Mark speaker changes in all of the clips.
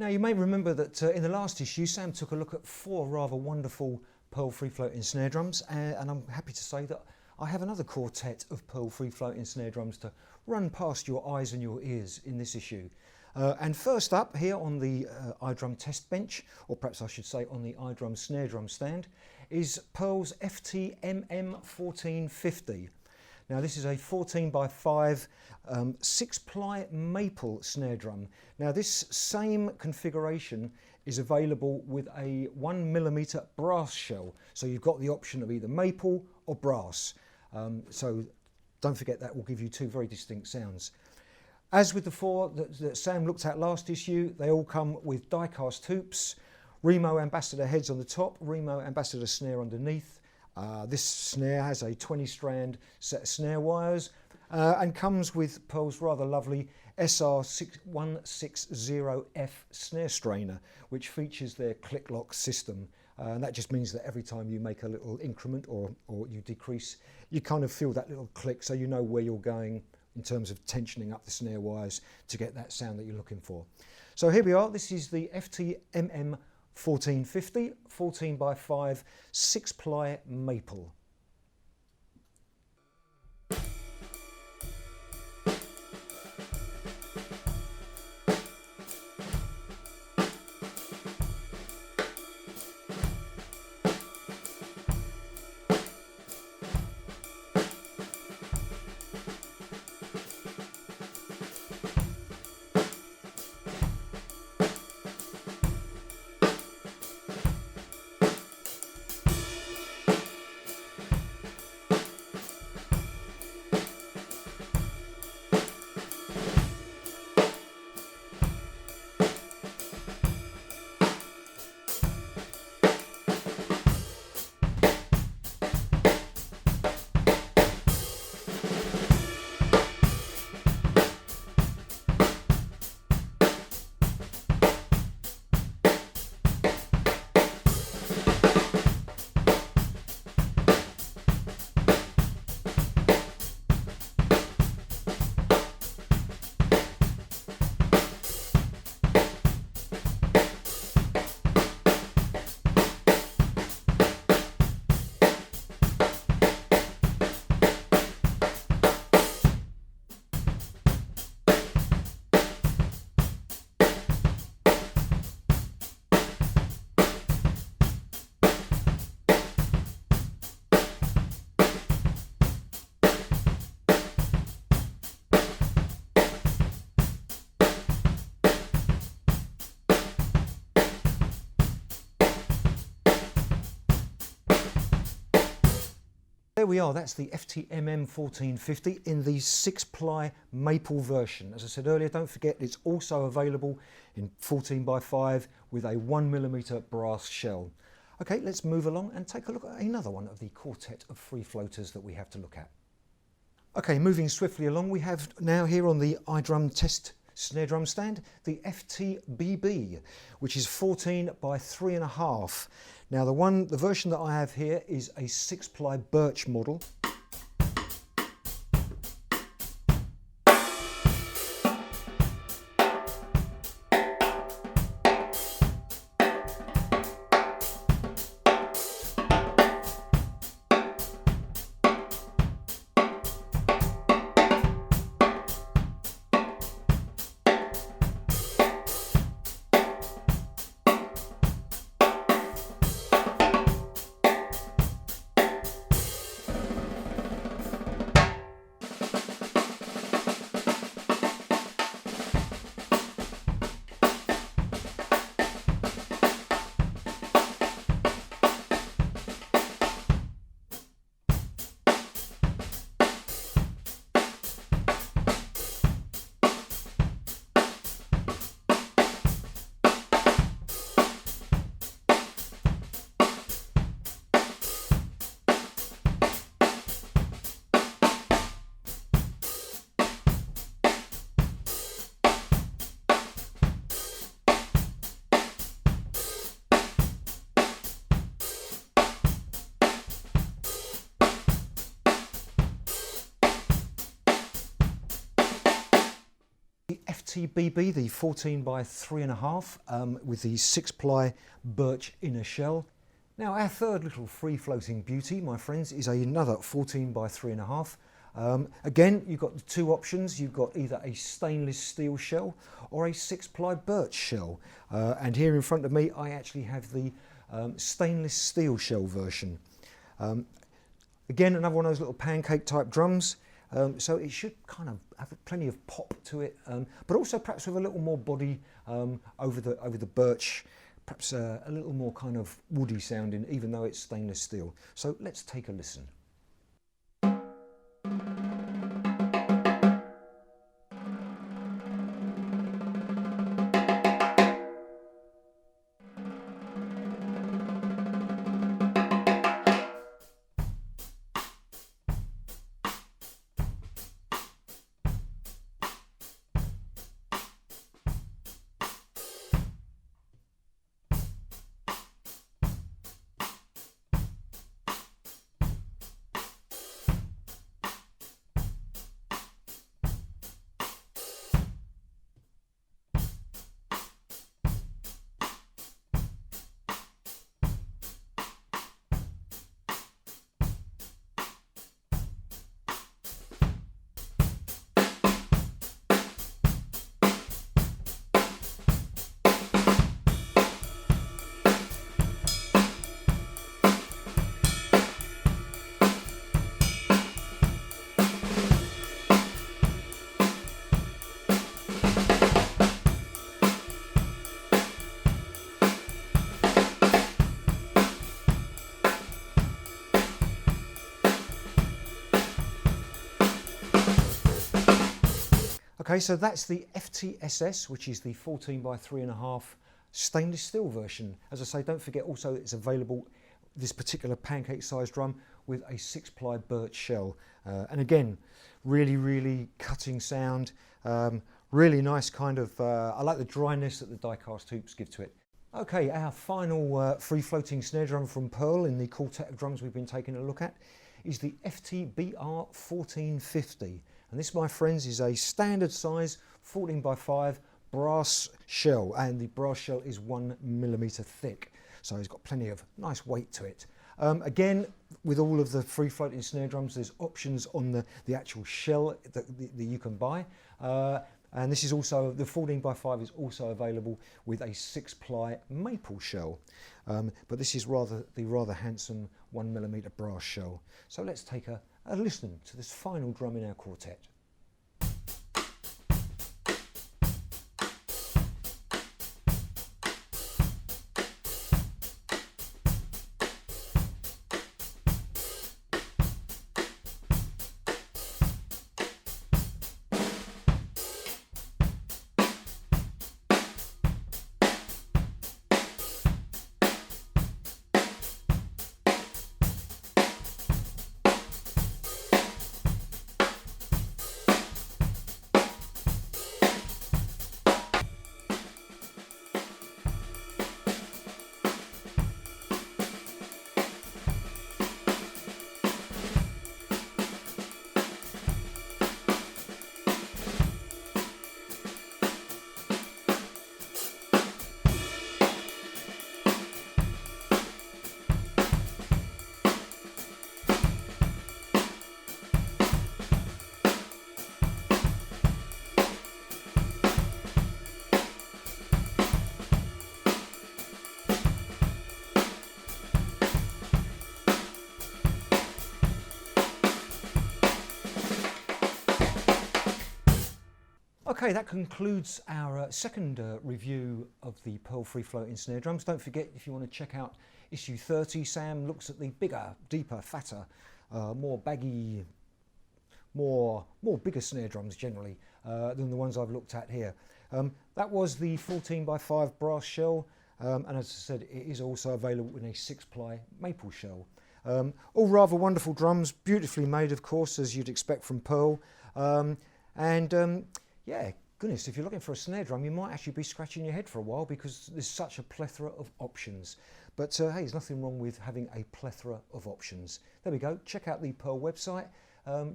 Speaker 1: you may remember that in the last issue Sam took a look at 4 rather wonderful Pearl free floating snare drums, and I'm happy to say that I have another quartet of Pearl free floating snare drums to run past your eyes and your ears in this issue. And first up here on the iDrum test bench, or perhaps I should say on the iDrum snare drum stand, is Pearl's FTMM 1450. Now this is a 14x5 6-ply maple snare drum. Now this same configuration is available with a 1mm brass shell, so you've got the option of either maple or brass. So don't forget that will give you 2 very distinct sounds. As with the 4 that Sam looked at last issue, they all come with die-cast hoops, Remo Ambassador heads on the top, Remo Ambassador snare underneath. This snare has a 20-strand set of snare wires and comes with Pearl's rather lovely SR160F snare strainer, which features their click-lock system. And that just means that every time you make a little increment or you decrease, you kind of feel that little click, so you know where you're going in terms of tensioning up the snare wires to get that sound that you're looking for. So here we are, this is the FTMM 1450, 14x5, 6-ply maple. There we are, that's the FTMM 1450 in the 6-ply maple version. As I said earlier, don't forget it's also available in 14x5 with a 1mm brass shell. Okay, let's move along and take a look at another one of the quartet of free floaters that we have to look at. Okay, moving swiftly along, we have now here on the iDrum test snare drum stand the FTBB, which is 14x3.5. Now the version that I have here is a 6-ply Birch model. FTBB, the 14 by 3.5 with the 6-ply birch inner shell. Now our third little free floating beauty, my friends, is another 14 by 3.5. Again, you've got the two options. You've got either a stainless steel shell or a 6-ply birch shell. And here in front of me, I actually have the stainless steel shell version. Again, another one of those little pancake type drums. So it should kind of have plenty of pop to it, but also perhaps with a little more body over the birch, perhaps a little more kind of woody sounding, even though it's stainless steel. So let's take a listen. Okay, so that's the FTSS, which is the 14 by 3.5 stainless steel version. As I say, don't forget also it's available, this particular pancake sized drum, with a 6-ply birch shell. And again, really cutting sound, really nice kind of, I like the dryness that the die-cast hoops give to it. Okay, our final free floating snare drum from Pearl in the quartet of drums we've been taking a look at is the FTBR 1450. And this, my friends, is a standard size 14 by 5 brass shell, and the brass shell is 1mm thick, so it's got plenty of nice weight to it. Again, with all of the free floating snare drums, there's options on the actual shell that you can buy, and this is also, the 14 by 5 is also available with a 6-ply maple shell, but this is the rather handsome 1mm brass shell. So let's take a listen to this final drum in our quartet. Okay, that concludes our second review of the Pearl free floating snare drums. Don't forget, if you want to check out issue 30, Sam looks at the bigger, deeper, fatter, more baggy, more bigger snare drums generally than the ones I've looked at here. That was the 14 by 5 brass shell, and as I said, it is also available in a 6-ply maple shell. All rather wonderful drums, beautifully made, of course, as you'd expect from Pearl. Yeah, goodness, if you're looking for a snare drum, you might actually be scratching your head for a while because there's such a plethora of options. But hey, there's nothing wrong with having a plethora of options. There we go. Check out the Pearl website,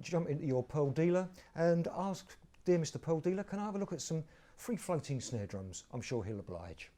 Speaker 1: jump into your Pearl dealer and ask, dear Mr. Pearl dealer, can I have a look at some free floating snare drums. I'm sure he'll oblige.